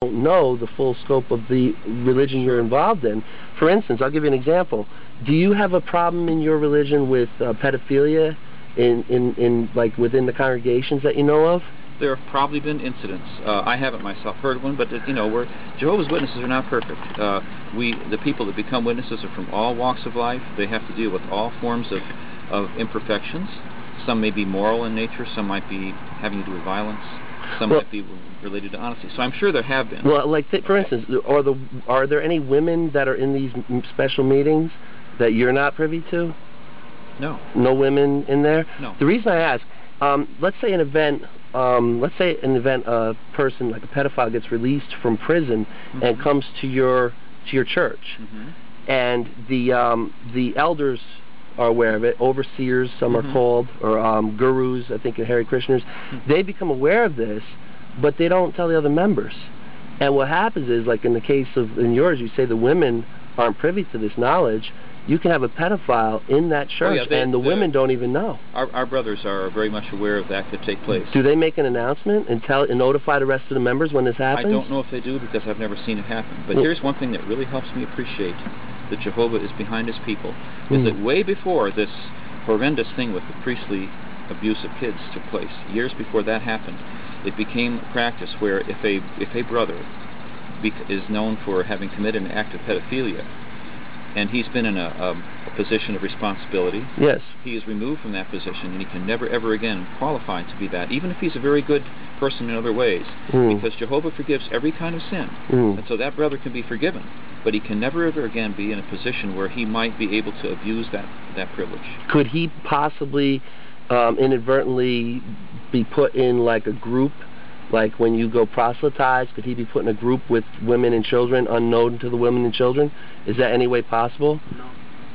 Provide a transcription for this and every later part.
don't know the full scope of the religion you're involved in. For instance, I'll give you an example. Do you have a problem in your religion with pedophilia in like within the congregations that you know of? There have probably been incidents. I haven't myself heard one, but you know, Jehovah's Witnesses are not perfect. The people that become witnesses are from all walks of life. They have to deal with all forms of imperfections. Some may be moral in nature. Some might be having to do with violence. Some might be related to honesty. So I'm sure there have been. Well, like for instance, are there any women that are in these special meetings that you're not privy to? No. No women in there? No. The reason I ask, let's say an event, a person like a pedophile gets released from prison and comes to your church, and the elders are aware of it, overseers, some are called, or gurus, I think, Hare Krishners. They become aware of this, but they don't tell the other members. And what happens is, like in the case of in yours, you say the women aren't privy to this knowledge. You can have a pedophile in that church, and the women don't even know. Our brothers are very much aware of that could take place. Do they make an announcement and notify the rest of the members when this happens? I don't know if they do, because I've never seen it happen. But here's one thing that really helps me appreciate that Jehovah is behind his people, is that way before this horrendous thing with the priestly abuse of kids took place, years before that happened, it became a practice where if a brother is known for having committed an act of pedophilia, and he's been in a position of responsibility, yes, he is removed from that position, and he can never ever again qualify to be that, even if he's a very good person in other ways, because Jehovah forgives every kind of sin, and so that brother can be forgiven, but he can never ever again be in a position where he might be able to abuse that privilege. Could he possibly inadvertently be put in like a group? Like when you go proselytize, could he be put in a group with women and children unknown to the women and children? Is that any way possible? No.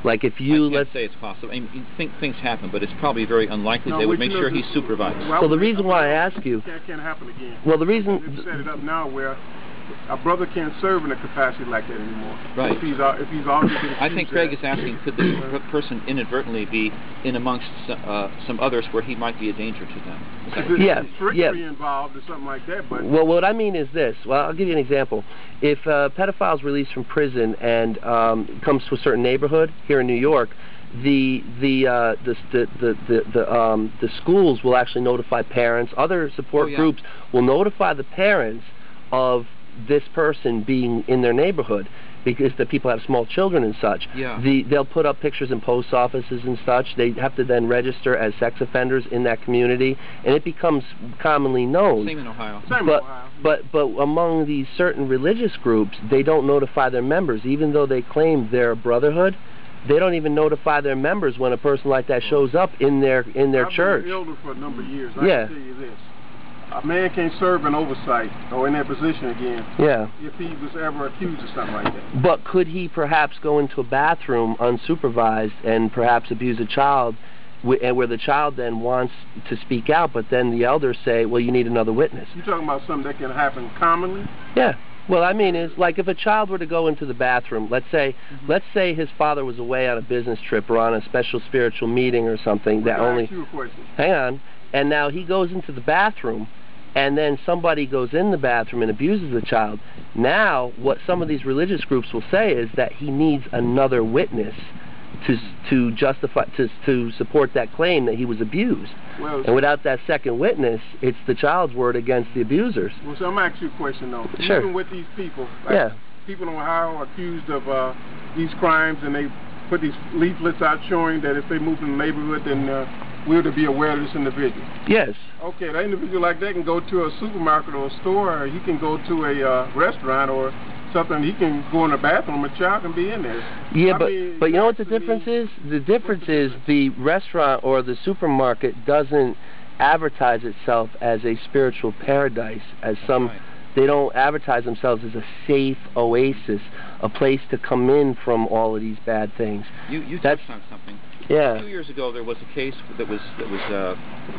Like if you... I can't say it's possible. I mean, you think things happen, but it's probably very unlikely. They would make sure he's supervised. Well, the reason why I ask you... It can't happen again. Well, the reason... They've set it up now where a brother can't serve in a capacity like that anymore. Right. If he's already been I think Craig is asking, could the person inadvertently be in amongst some others where he might be a danger to them? Yeah. Trickery involved or something like that. But well, what I mean is this. Well, I'll give you an example. If a pedophile is released from prison and comes to a certain neighborhood here in New York, the schools will actually notify parents. Other support groups will notify the parents of this person being in their neighborhood, because the people have small children and such. Yeah. They'll put up pictures in post offices and such. They have to then register as sex offenders in that community, and it becomes commonly known. Same in Ohio. But among these certain religious groups, they don't notify their members, even though they claim they're a brotherhood. They don't even notify their members when a person like that shows up in their church. I've been elder for a number of years. I can tell you this. A man can't serve in oversight or in that position again if he was ever accused of something like that. But could he perhaps go into a bathroom unsupervised and perhaps abuse a child, where the child then wants to speak out, but then the elders say, well, you need another witness? You're talking about something that can happen commonly? Yeah. Well, I mean, is like if a child were to go into the bathroom, let's say his father was away on a business trip or on a special spiritual meeting or something that only... Ask you a question. Hang on. And now he goes into the bathroom, and then somebody goes in the bathroom and abuses the child. Now, what some of these religious groups will say is that he needs another witness to justify, to support that claim that he was abused. Well, and without that second witness, it's the child's word against the abusers. Well, so I'm going to ask you a question, though. Sure. Even with these people, like people in Ohio are accused of these crimes, and they put these leaflets out showing that if they move in the neighborhood, then we're to be aware of this individual. Yes. Okay, that individual like that can go to a supermarket or a store, or he can go to a restaurant or something. He can go in the bathroom, a child can be in there. Yeah, but you know what the difference is? The difference is the restaurant or the supermarket doesn't advertise itself as a spiritual paradise, as some... Right. They don't advertise themselves as a safe oasis, a place to come in from all of these bad things. You touched on something. Yeah. A few years ago, there was a case that was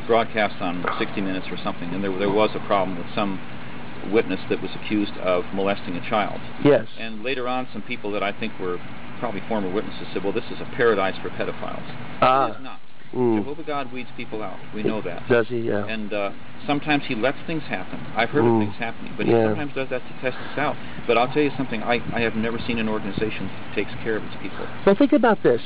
broadcast on 60 Minutes or something, and there was a problem with some witness that was accused of molesting a child. Yes. And later on, some people that I think were probably former witnesses said, well, this is a paradise for pedophiles. It is not. Jehovah God weeds people out. We know that. Does he? Yeah. And sometimes he lets things happen. I've heard of things happening, but he sometimes does that to test us out. But I'll tell you something, I have never seen an organization that takes care of its people. Well, think about this.